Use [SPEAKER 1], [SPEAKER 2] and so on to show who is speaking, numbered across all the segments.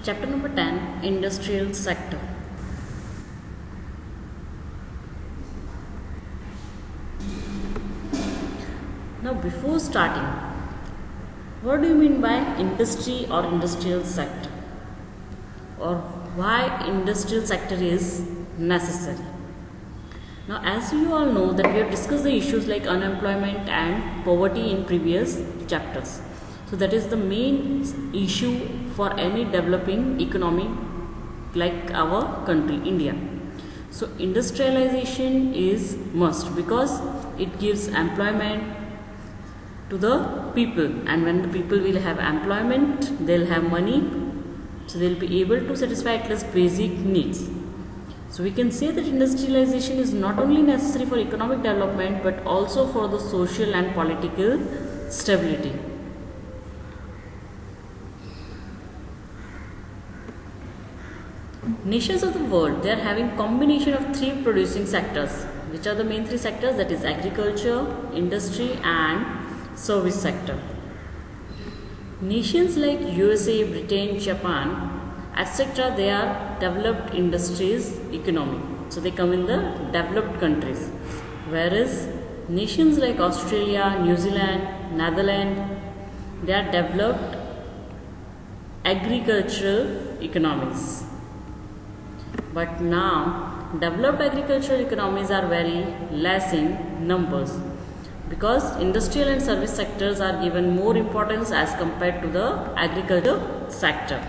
[SPEAKER 1] Chapter number 10, Industrial Sector. Now before starting, what do you mean by industry or industrial sector? Or why industrial sector is necessary? Now as you all know that we have discussed the issues like unemployment and poverty in previous chapters. So that is the main issue for any developing economy like our country, India. So industrialization is must because it gives employment to the people, and when the people will have employment, they'll have money, so they'll be able to satisfy at least basic needs. So we can say that industrialization is not only necessary for economic development but also for the social and political stability. Nations of the world, they are having combination of three producing sectors. Which are the main three sectors? That is agriculture, industry and service sector. Nations like USA, Britain, Japan, etc., they are developed industries economy. So they come in the developed countries. Whereas nations like Australia, New Zealand, Netherlands, they are developed agricultural economies. But now developed agricultural economies are very less in numbers because industrial and service sectors are given more importance as compared to the agriculture sector.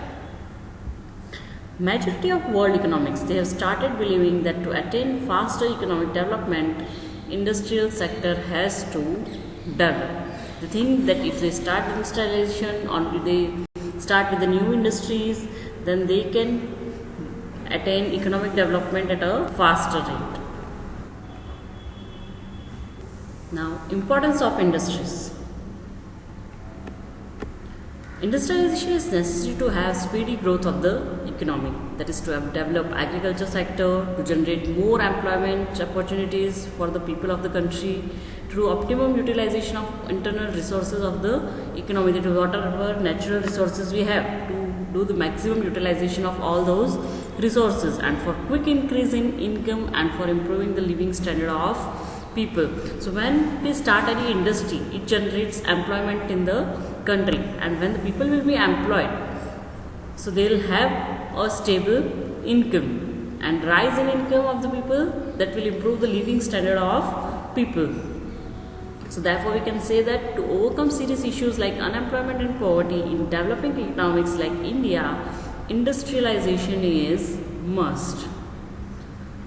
[SPEAKER 1] Majority of world economics, they have started believing that to attain faster economic development, industrial sector has to develop. They think that if they start industrialization or they start with the new industries, then they can attain economic development at a faster rate. Now, importance of industries. Industrialization is necessary to have speedy growth of the economy. That is to have developed agriculture sector, to generate more employment opportunities for the people of the country, through optimum utilization of internal resources of the economy, that is whatever natural resources we have, to do the maximum utilization of all those resources, and for quick increase in income and for improving the living standard of people. So when we start any industry, it generates employment in the country, and when the people will be employed, so they will have a stable income, and rise in income of the people, that will improve the living standard of people. So therefore we can say that to overcome serious issues like unemployment and poverty in developing economics like India, industrialization is must.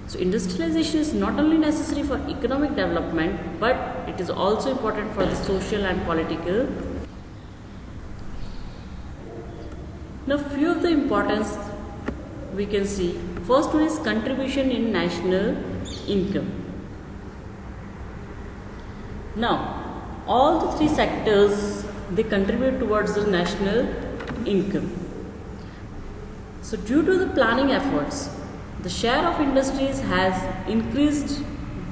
[SPEAKER 1] So industrialization is not only necessary for economic development but it is also important for the social and political. Now few of the importance we can see. First one is contribution in national income. Now all the three sectors, they contribute towards the national income. So due to the planning efforts, the share of industries has increased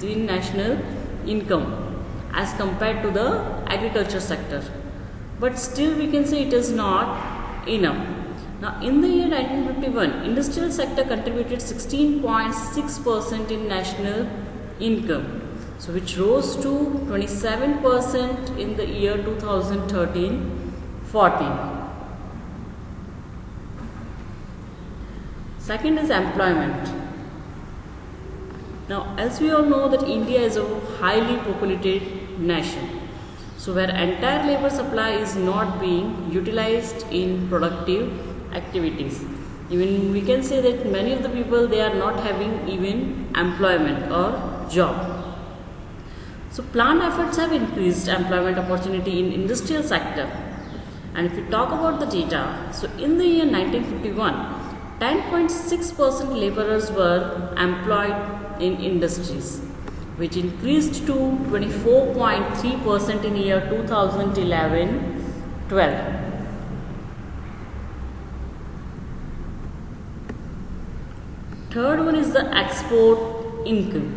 [SPEAKER 1] in national income as compared to the agriculture sector. But still we can say it is not enough. Now in the year 1951, industrial sector contributed 16.6% in national income. So which rose to 27% in the year 2013-14. Second is employment. Now as we all know that India is a highly populated nation. So where entire labor supply is not being utilized in productive activities. Even we can say that many of the people, they are not having even employment or job. So planned efforts have increased employment opportunity in industrial sector. And if we talk about the data, so in the year 1951, 10.6% laborers were employed in industries, which increased to 24.3% in year 2011-12. Third one is the export income.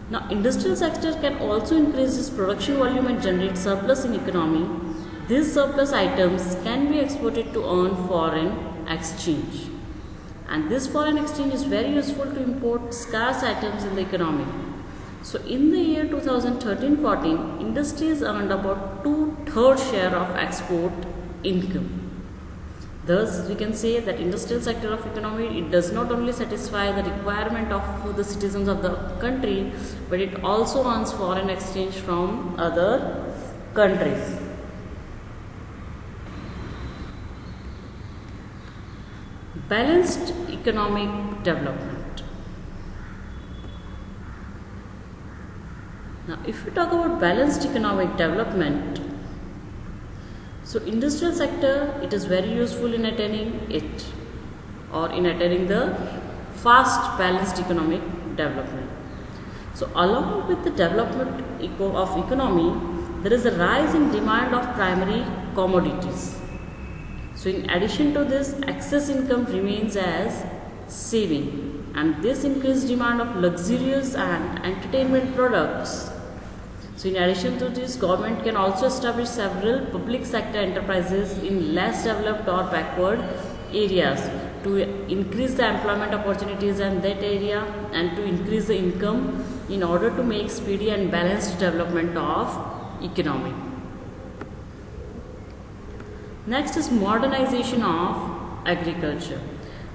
[SPEAKER 1] Now industrial sector can also increase its production volume and generate surplus in economy these surplus items can be exported to earn foreign exchange. And this foreign exchange is very useful to import scarce items in the economy. So in the year 2013-14, industries earned about 2/3 share of export income. Thus, we can say that industrial sector of economy, it does not only satisfy the requirement of the citizens of the country, but it also earns foreign exchange from other countries. Balanced economic development. Now, if we talk about balanced economic development, so industrial sector, it is very useful in attaining it, or in attaining the fast balanced economic development. So along with the development of economy, there is a rise in demand of primary commodities. So in addition to this, excess income remains as saving, and this increased demand of luxurious and entertainment products. So in addition to this, government can also establish several public sector enterprises in less developed or backward areas to increase the employment opportunities in that area and to increase the income in order to make speedy and balanced development of economy. Next is modernization of agriculture.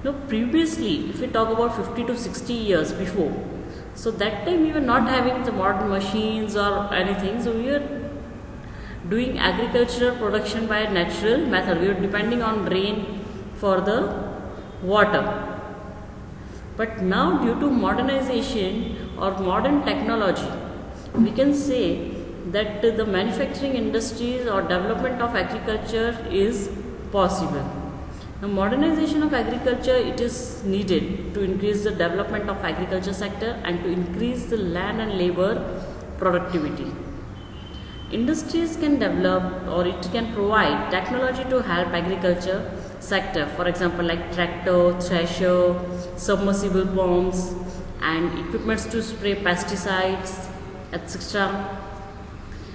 [SPEAKER 1] Now previously, if we talk about 50 to 60 years before, so that time we were not having the modern machines or anything, so we were doing agricultural production by a natural method. We were depending on rain for the water. But now, due to modernization or modern technology, we can say that the manufacturing industries or development of agriculture is possible. Now, modernization of agriculture, it is needed to increase the development of agriculture sector and to increase the land and labor productivity. Industries can develop or it can provide technology to help agriculture sector, for example like tractor, thresher, submersible pumps and equipments to spray pesticides, etc.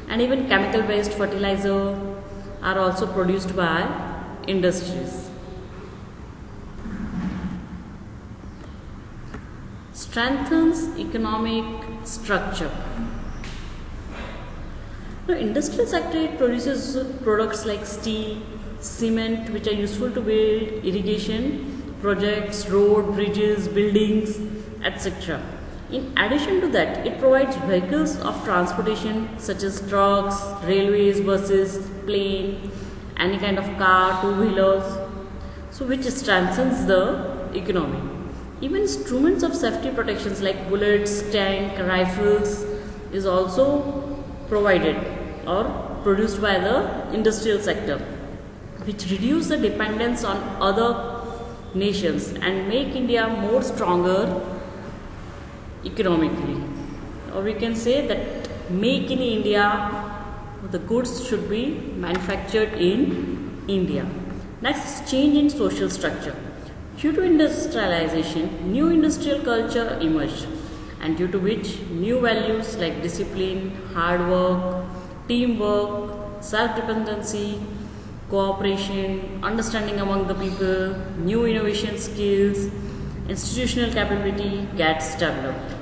[SPEAKER 1] And even chemical based fertilizer are also produced by industries. Strengthens economic structure. Now, industrial sector, it produces products like steel, cement, which are useful to build irrigation projects, road, bridges, buildings, etc. In addition to that, it provides vehicles of transportation such as trucks, railways, buses, plane, any kind of car, two-wheelers, so which strengthens the economy. Even instruments of safety protections like bullets, tank, rifles is also provided or produced by the industrial sector, which reduce the dependence on other nations and make India more stronger economically. Or we can say that make in India, the goods should be manufactured in India. Next, change in social structure. Due to industrialization, new industrial culture emerged, and due to which new values like discipline, hard work, teamwork, self-dependency, cooperation, understanding among the people, new innovation skills, institutional capability gets developed,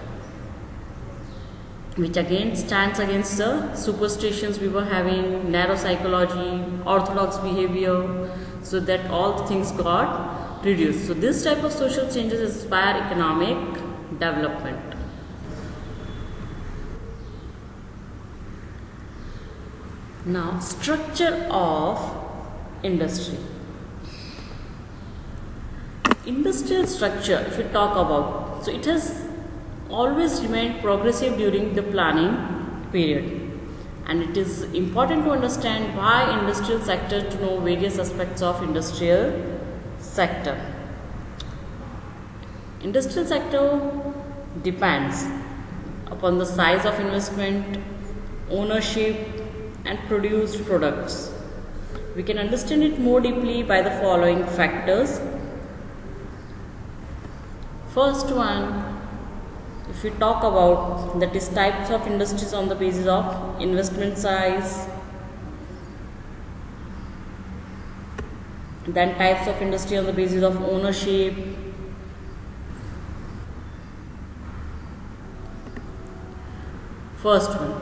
[SPEAKER 1] which again stands against the superstitions we were having, narrow psychology, orthodox behavior, so that all the things got reduced. So this type of social changes inspire economic development. Now, structure of industry. Industrial structure, if we talk about, so it has always remained progressive during the planning period, and it is important to understand why industrial sector to know various aspects of industrial sector. Industrial sector depends upon the size of investment, ownership and produced products. We can understand it more deeply by the following factors. First one, if we talk about, that is types of industries on the basis of investment size, Then types of industry on the basis of ownership. First one,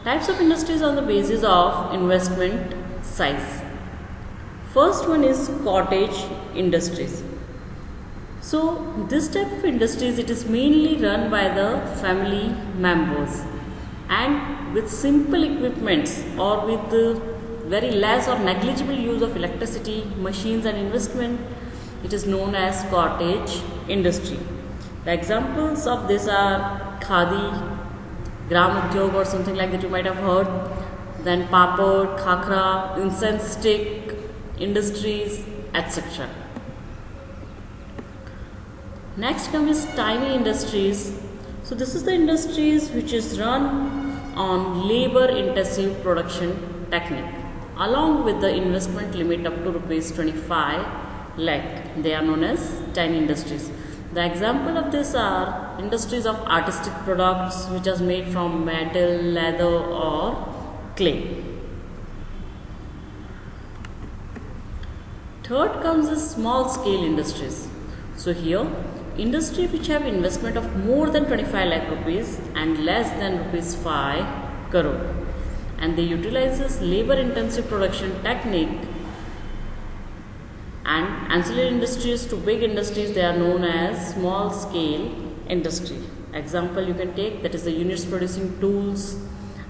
[SPEAKER 1] types of industries on the basis of investment size. First one is cottage industries. So this type of industries, it is mainly run by the family members and with simple equipments or with very less or negligible use of electricity, machines and investment, it is known as cottage industry. The examples of this are khadi, gram udyog or something like that you might have heard, then papad, khakra, incense stick industries, etc. Next comes tiny industries. So this is the industries which is run on labor intensive production technique along with the investment limit up to rupees 25 lakh. They are known as tiny industries. The example of this are industries of artistic products which are made from metal, leather or clay. Third comes the small scale industries. So here industry which have investment of more than 25 lakh rupees and less than rupees 5 crore, and they utilizes labor intensive production technique. And ancillary industries to big industries, they are known as small scale industry. Example you can take, that is the units producing tools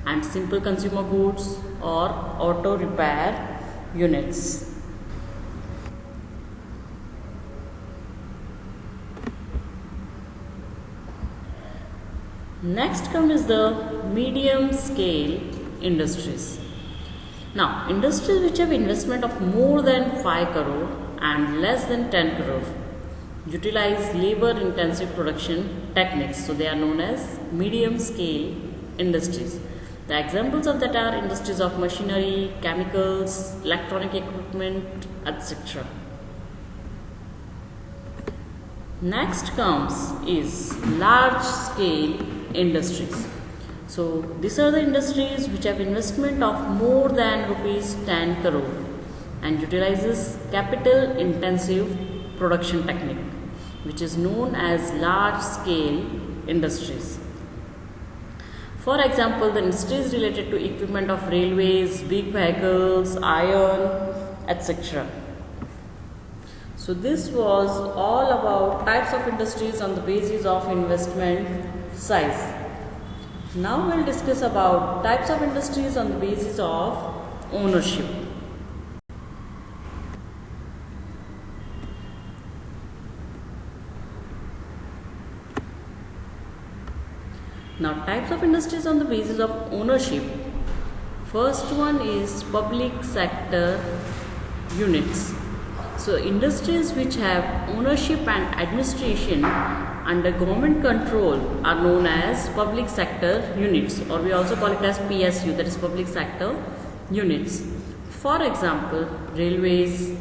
[SPEAKER 1] and simple consumer goods or auto repair units. Next comes the medium scale industries. Now, industries which have investment of more than 5 crore and less than 10 crore utilize labor intensive production techniques. So, they are known as medium scale industries. The examples of that are industries of machinery, chemicals, electronic equipment, etc. Next comes is large scale industries. So these are the industries which have investment of more than rupees 10 crore and utilizes capital intensive production technique, which is known as large scale industries. For example, the industries related to equipment of railways, big vehicles, iron, etc. So this was all about types of industries on the basis of investment size. Now we'll discuss about types of industries on the basis of ownership. Now types of industries on the basis of ownership. First one is public sector units. So industries which have ownership and administration under government control are known as public sector units, or we also call it as PSU, that is public sector units. For example, railways,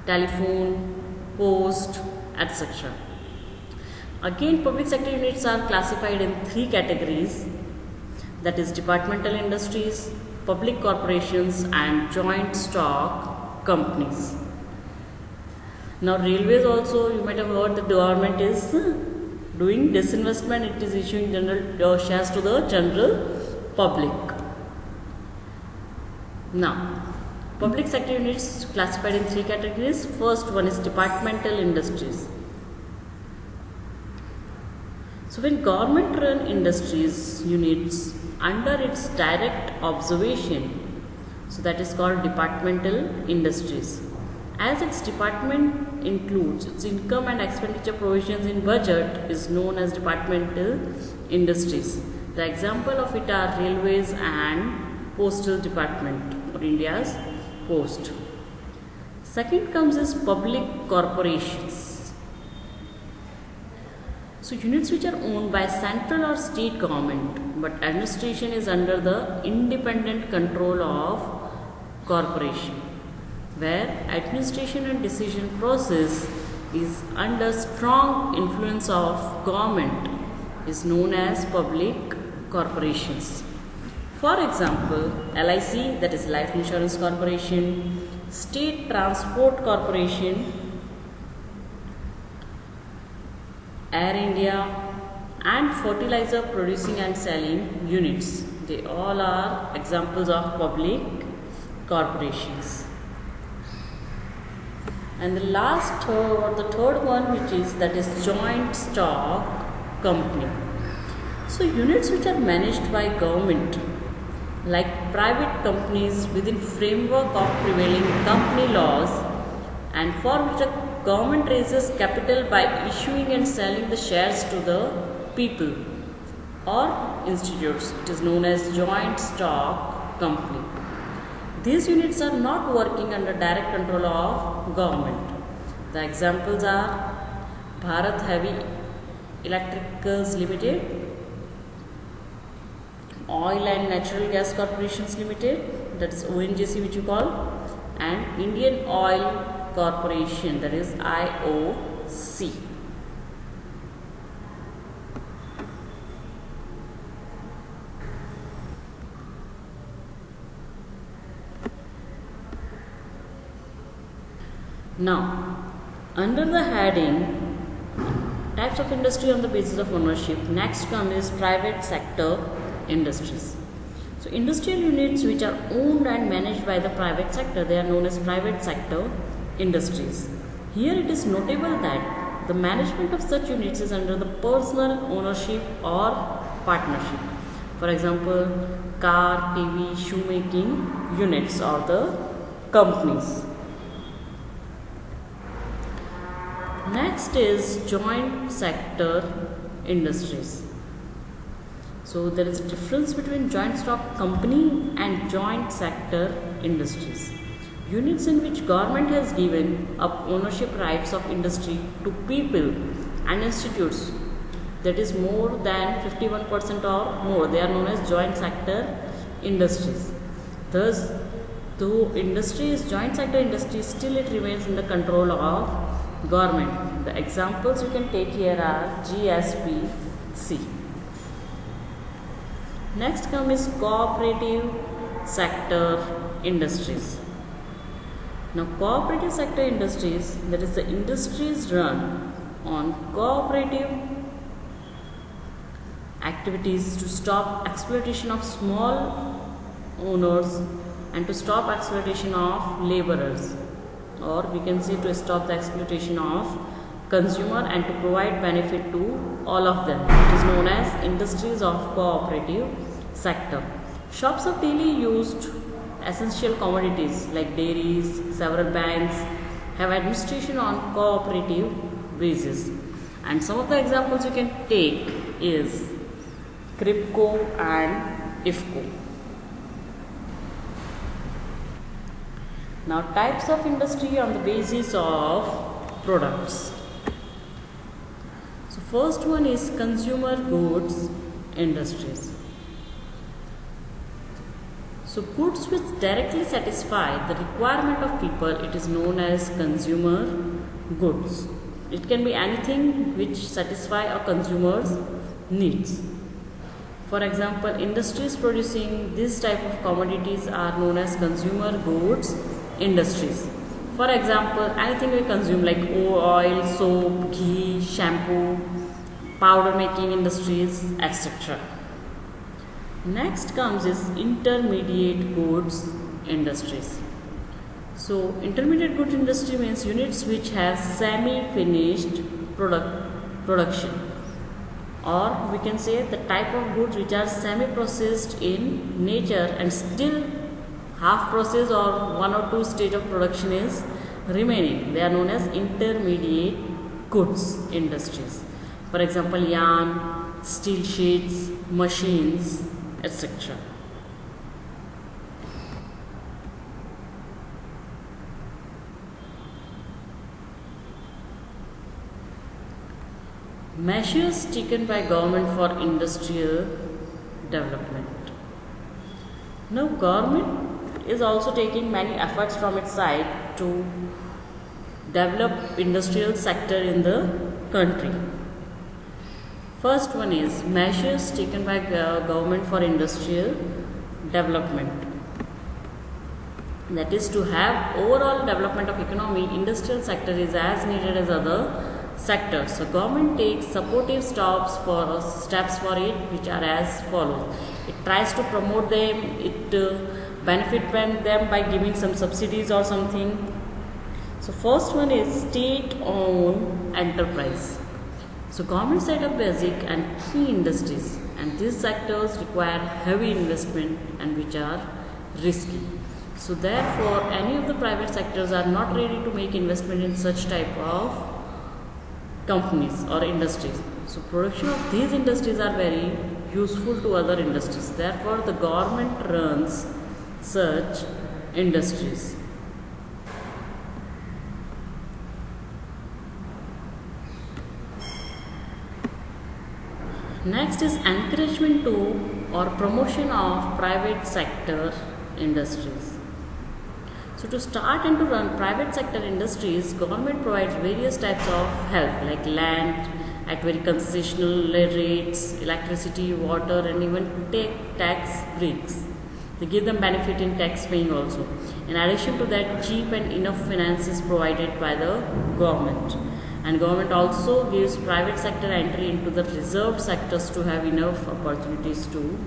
[SPEAKER 1] telephone, post, etc. Again, public sector units are classified in 3 categories, that is departmental industries, public corporations and joint stock companies. Now railways also, you might have heard that the government is doing disinvestment, it is issuing general shares to the general public. Now, public sector units classified in 3 categories. First one is departmental industries. So when government run industries units under its direct observation, so that is called departmental industries. As its department includes its income and expenditure provisions in budget is known as departmental industries. The example of it are railways and postal department or India's post. Second comes is public corporations. So units which are owned by central or state government but administration is under the independent control of corporation, where administration and decision process is under strong influence of government is known as public corporations. For example, LIC, that is Life Insurance Corporation, State Transport Corporation, Air India, and fertilizer producing and selling units. They all are examples of public corporations. And the third one, which is that is joint stock company. So units which are managed by government, like private companies within framework of prevailing company laws, and for which the government raises capital by issuing and selling the shares to the people or institutes. It is known as joint stock company. These units are not working under direct control of government. The examples are Bharat Heavy Electricals Limited, Oil and Natural Gas Corporations Limited, that is ONGC which you call, and Indian Oil Corporation, that is IOC. Now, under the heading types of industry on the basis of ownership, next comes is private sector industries. So industrial units which are owned and managed by the private sector, they are known as private sector industries. Here it is notable that the management of such units is under the personal ownership or partnership. For example, car, TV, shoemaking units or the companies. Next is joint sector industries. So there is a difference between joint stock company and joint sector industries. Units in which government has given up ownership rights of industry to people and institutes, that is more than 51% or more, they are known as joint sector industries. Thus, though industry is joint sector industry, still it remains in the control of government. The examples you can take here are GSPC. Next comes cooperative sector industries. Now cooperative sector industries, that is the industries run on cooperative activities to stop exploitation of small owners and to stop exploitation of laborers, or we can say to stop the exploitation of consumer and to provide benefit to all of them. It is known as industries of cooperative sector. Shops of daily used essential commodities like dairies, several banks have administration on cooperative basis. And some of the examples you can take is CRIPCO and IFCO. Now types of industry on the basis of products. So first one is consumer goods industries. So goods which directly satisfy the requirement of people, it is known as consumer goods. It can be anything which satisfy a consumer's needs. For example, industries producing this type of commodities are known as consumer goods industries. For example, anything we consume like oil, soap, ghee, shampoo, powder making industries, etc. Next comes is intermediate goods industries. So intermediate goods industry means units which have semi-finished production, or we can say the type of goods which are semi-processed in nature and still half process or one or two stage of production is remaining. They are known as intermediate goods industries. For example, yarn, steel sheets, machines, etc. Measures taken by government for industrial development. Now government is also taking many efforts from its side to develop industrial sector in the country. First one is measures taken by government for industrial development. That is to have overall development of economy, industrial sector is as needed as other sectors. So government takes supportive steps for it, which are as follows. It tries to promote them, it benefit them by giving some subsidies or something. So first one is state-owned enterprise. So government set up basic and key industries, and these sectors require heavy investment and which are risky. So therefore any of the private sectors are not ready to make investment in such type of companies or industries. So production of these industries are very useful to other industries. Therefore the government runs such industries. Next is encouragement to or promotion of private sector industries. So to start and to run private sector industries, government provides various types of help like land at very concessional rates, electricity, water, and even take tax breaks. They give them benefit in tax paying also. In addition to that, cheap and enough finance is provided by the government. And government also gives private sector entry into the reserved sectors to have enough opportunities to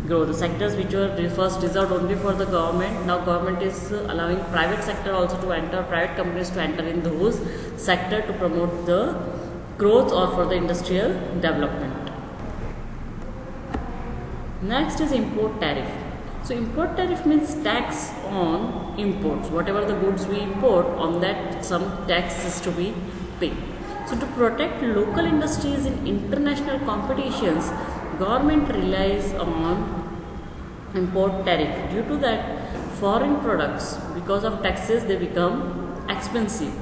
[SPEAKER 1] grow. The sectors which were first reserved only for the government, now government is allowing private sector also to enter, private companies to enter in those sector to promote the growth or for the industrial development. Next is import tariff. So import tariff means tax on imports. Whatever the goods we import, on that some tax is to be paid. So to protect local industries in international competitions, government relies on import tariff. Due to that, foreign products, because of taxes, they become expensive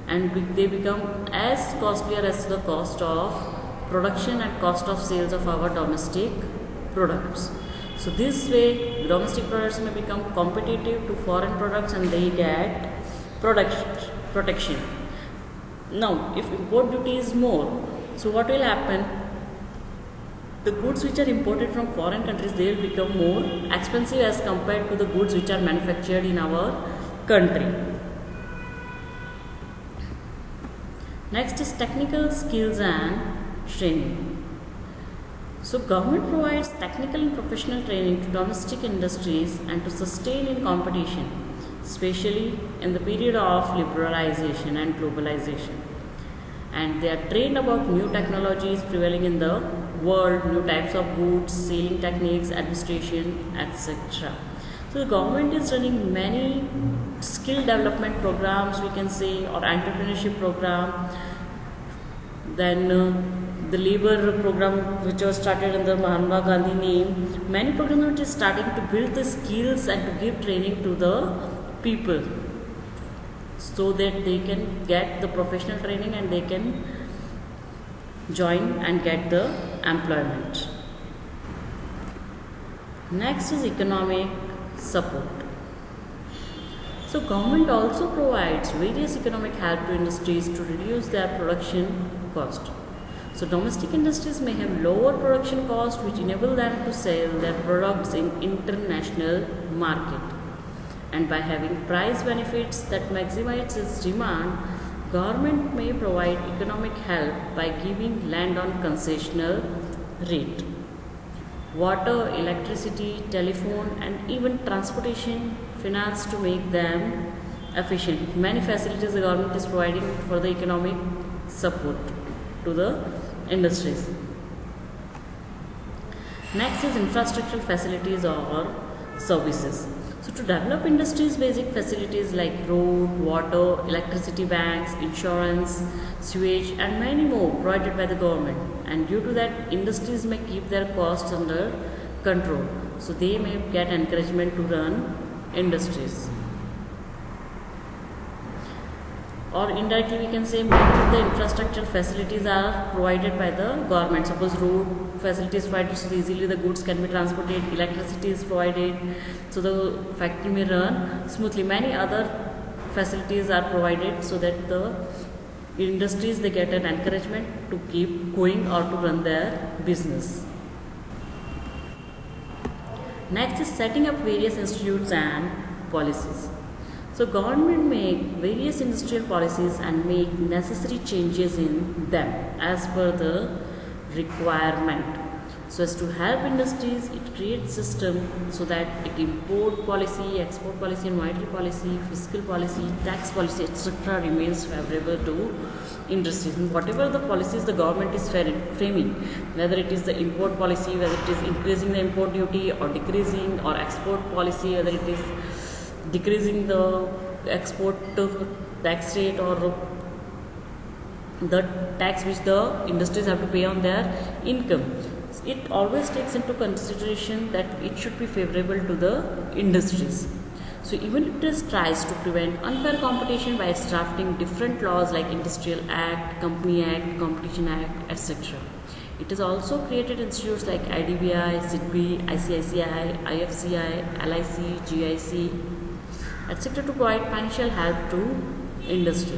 [SPEAKER 1] and they become as costlier as the cost of production and cost of sales of our domestic products. So this way, domestic products may become competitive to foreign products and they get protection. Now, if import duty is more, so what will happen? The goods which are imported from foreign countries, they will become more expensive as compared to the goods which are manufactured in our country. Next is technical skills and training. So government provides technical and professional training to domestic industries and to sustain in competition, especially in the period of liberalization and globalization. And they are trained about new technologies prevailing in the world, new types of goods, selling techniques, administration, etc. So the government is running many skill development programs, we can say, or entrepreneurship program. Then the labor program which was started under Mahatma Gandhi name. Many programs which is starting to build the skills and to give training to the people so that they can get the professional training and they can join and get the employment. Next is economic support. So government also provides various economic help to industries to reduce their production cost. So domestic industries may have lower production cost which enable them to sell their products in international market. And by having price benefits that maximize its demand, government may provide economic help by giving land on concessional rate. Water, electricity, telephone and even transportation finance to make them efficient. Many facilities the government is providing for the economic support to the industries. Next is infrastructural facilities or services. So to develop industries, basic facilities like road, water, electricity banks, insurance, sewage and many more provided by the government. And due to that, industries may keep their costs under control. So they may get encouragement to run industries. Or indirectly we can say many of the infrastructure facilities are provided by the government. Suppose road facilities provided so easily the goods can be transported, electricity is provided so the factory may run smoothly. Many other facilities are provided so that the industries they get an encouragement to keep going or to run their business. Next is setting up various institutes and policies. So government make various industrial policies and make necessary changes in them as per the requirement. So as to help industries, it creates system so that it import policy, export policy, and monetary policy, fiscal policy, tax policy, etc. remains favorable to industries. And whatever the policies the government is framing, whether it is the import policy, whether it is increasing the import duty or decreasing, or export policy, whether it is decreasing the export tax rate or the tax which the industries have to pay on their income, it always takes into consideration that it should be favorable to the industries. So even it tries to prevent unfair competition by its drafting different laws like Industrial Act, Company Act, Competition Act, etc. It has also created institutes like IDBI, SIDBI, ICICI, IFCI, LIC, GIC, etc. to provide financial help to industry.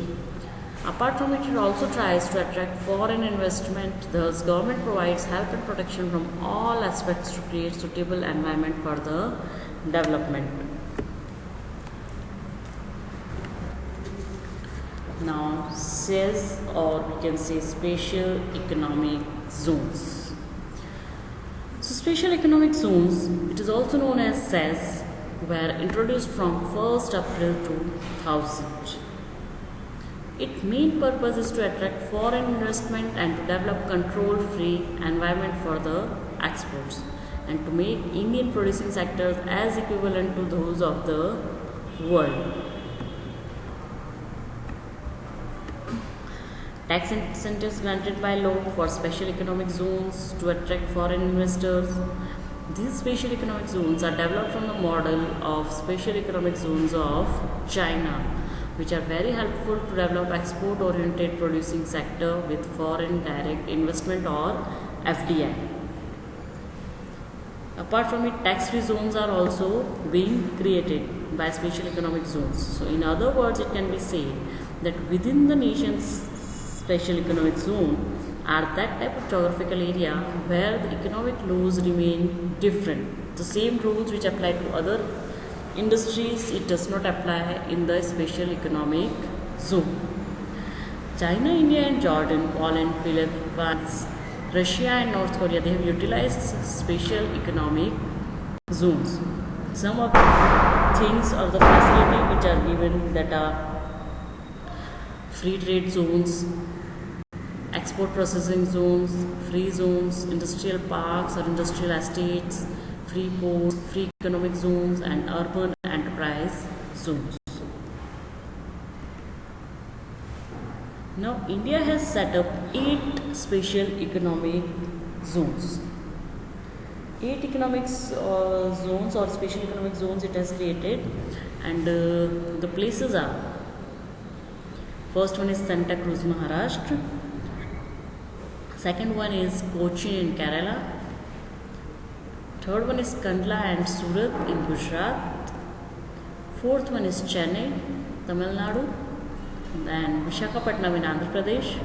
[SPEAKER 1] Apart from it, it also tries to attract foreign investment. Thus, government provides help and protection from all aspects to create suitable environment for the development. Now, SEZ, or we can say special economic zones. So, special economic zones, it is also known as SEZ, were introduced from 1st April 2000. Its main purpose is to attract foreign investment and to develop control-free environment for the exports and to make Indian producing sectors as equivalent to those of the world. Tax incentives granted by law for special economic zones to attract foreign investors. These special economic zones are developed from the model of special economic zones of China, which are very helpful to develop export-oriented producing sector with foreign direct investment or FDI. Apart from it, tax-free zones are also being created by special economic zones. So in other words, it can be said that within the nation's special economic zone are that type of geographical area where the economic laws remain different. The same rules which apply to other industries, it does not apply in the special economic zone. China, India and Jordan, Poland, Philippines, Russia and North Korea, they have utilized special economic zones. Some of the things or the facility which are given, that are free trade zones, export processing zones, free zones, industrial parks or industrial estates, free ports, free economic zones and urban enterprise zones. Now India has set up 8 special economic zones. 8 economic zones or special economic zones it has created, and the places are: first one is Santa Cruz, Maharashtra. Second one is Cochin in Kerala. Third one is Kandla and Surat in Gujarat. Fourth one is Chennai, Tamil Nadu. Then Visakhapatnam in Andhra Pradesh.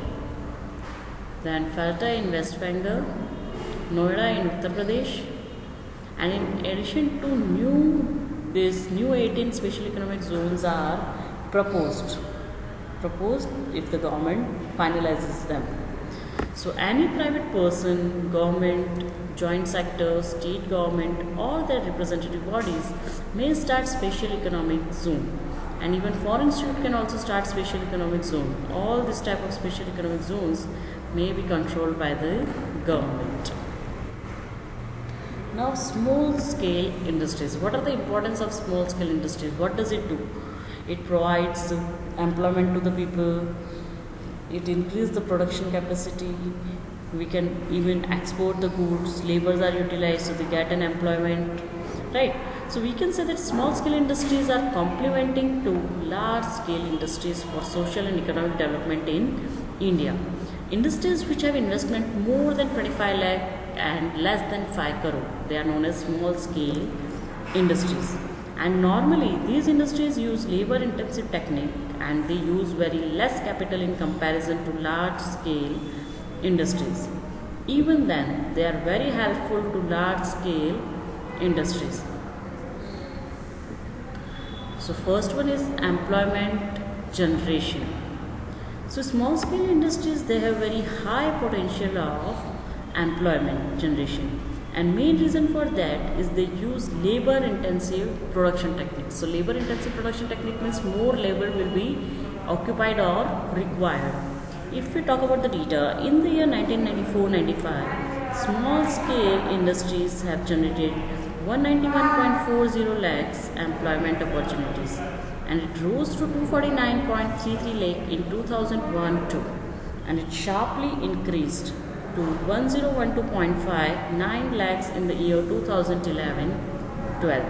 [SPEAKER 1] Then Falta in West Bengal. Noida in Uttar Pradesh. And in addition to these new 18 special economic zones are proposed if the government finalizes them. So any private person, government, joint sector, state government or their representative bodies may start special economic zone, and even foreign institute can also start special economic zone. All this type of special economic zones may be controlled by the government. Now, small scale industries. What are the importance of small scale industries? What does it do? It provides employment to the people. It increases the production capacity. We can even export the goods. Laborers are utilized, so they get an employment, right? So we can say that small scale industries are complementing to large scale industries for social and economic development in India. Industries which have investment more than 25 lakh and less than 5 crore, they are known as small scale industries. And normally these industries use labor intensive technique and they use very less capital in comparison to large scale industries. Even then, they are very helpful to large scale industries. So first one is employment generation. So small scale industries, they have very high potential of employment generation, and main reason for that is they use labor intensive production techniques. So labor intensive production technique means more labor will be occupied or required. If we talk about the data, in the year 1994-95, small scale industries have generated 191.40 lakhs employment opportunities, and it rose to 249.33 lakh in 2001-2, and it sharply increased to 1012.59 lakhs in the year 2011-12.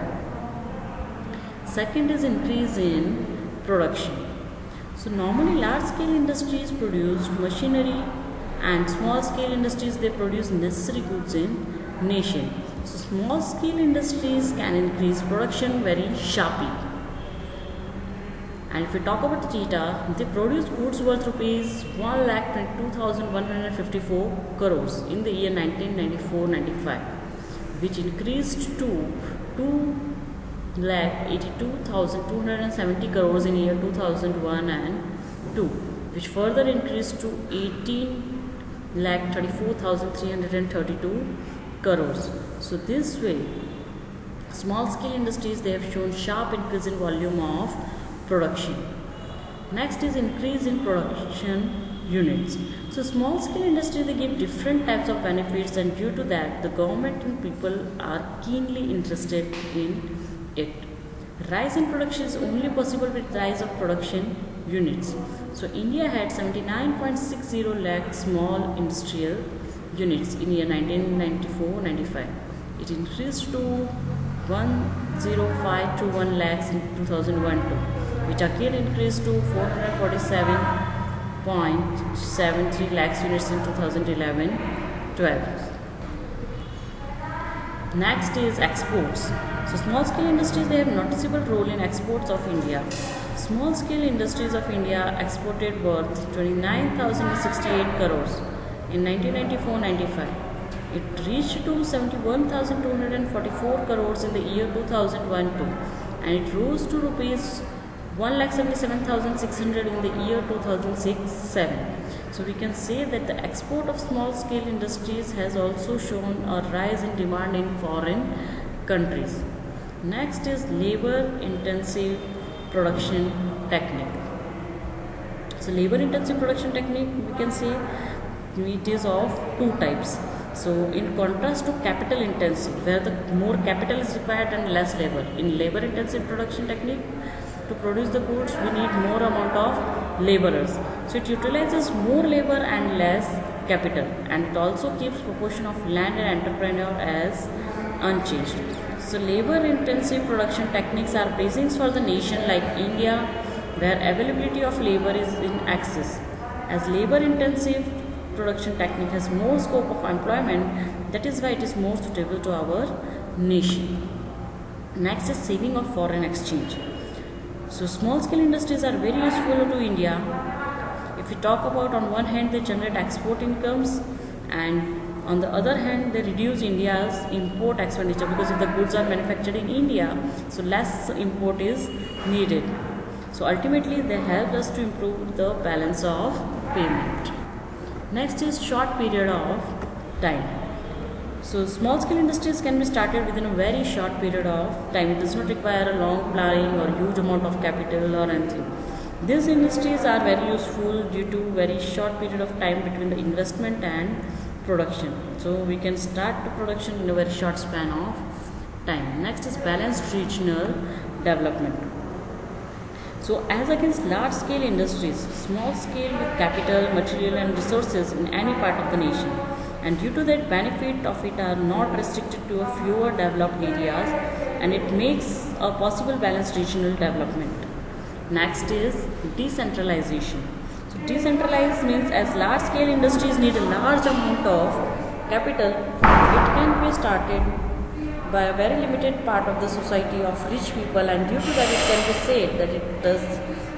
[SPEAKER 1] Second is increase in production. So normally large scale industries produce machinery, and small scale industries, they produce necessary goods in nation. So small scale industries can increase production very sharply. And if we talk about the data, they produce goods worth rupees 1,22,154 crores in the year 1994-95, which increased to 2,82,270 crores in year 2001 and 2, which further increased to 18,34,332 crores. So this way, small scale industries, they have shown sharp increase in volume of production. Next is increase in production units. So small scale industry, they give different types of benefits, and due to that the government and people are keenly interested in it. Rise in production is only possible with rise of production units. So India had 79.60 lakh small industrial units in year 1994-95. It increased to 10521 lakhs in 2001-2, which again increased to 447.73 lakhs units in 2011-12. Next is exports. So small scale industries, they have noticeable role in exports of India. Small scale industries of India exported worth 29,068 crores in 1994-95. It reached to 71,244 crores in the year 2001-2, and it rose to rupees 1,77,600 in the year 2006-7. So we can say that the export of small scale industries has also shown a rise in demand in foreign countries. Next is labor intensive production technique. So labor intensive production technique, we can say it is of two types. So in contrast to capital intensive, where the more capital is required and less labor, in labor intensive production technique, to produce the goods we need more amount of laborers. So it utilizes more labor and less capital, and it also keeps proportion of land and entrepreneur as unchanged. So labor intensive production techniques are basics for the nation like India, where availability of labor is in excess. As labor intensive production technique has more scope of employment, that is why it is more suitable to our nation. Next is saving of foreign exchange. So small scale industries are very useful to India. If we talk about, on one hand they generate export incomes, and on the other hand they reduce India's import expenditure, because if the goods are manufactured in India, so less import is needed. So ultimately they help us to improve the balance of payment. Next is short period of time. So small scale industries can be started within a very short period of time. It does not require a long planning or huge amount of capital or anything. These industries are very useful due to very short period of time between the investment and production. So we can start the production in a very short span of time. Next is balanced regional development. So as against large scale industries, small scale with capital, material and resources in any part of the nation, and due to that benefit of it are not restricted to a fewer developed areas, and it makes a possible balanced regional development. Next is decentralization. So decentralized means as large scale industries need a large amount of capital, it can be started by a very limited part of the society of rich people, and due to that it can be said that it does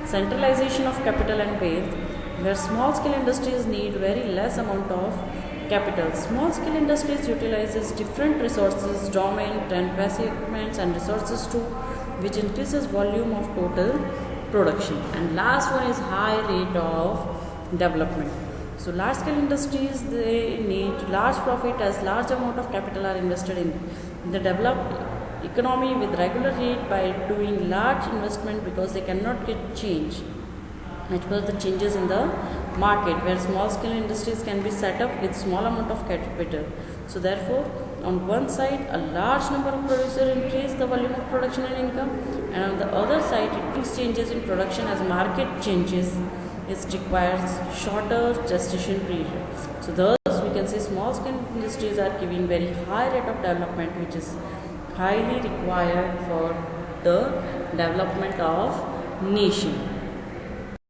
[SPEAKER 1] centralization of capital and wealth, where small scale industries need very less amount of capital. Small scale industries utilizes different resources, dormant and passive equipments and resources to which increases volume of total production. And last one is high rate of development. So large scale industries, they need large profit as large amount of capital are invested in the developed economy with regular rate by doing large investment, because they cannot get change as per the changes in the market, where small scale industries can be set up with small amount of capital. So therefore, on one side a large number of producers increase the volume of production and income, and on the other side it brings changes in production as market changes. It requires shorter gestation period. So thus we can say small scale industries are giving very high rate of development, which is highly required for the development of nation.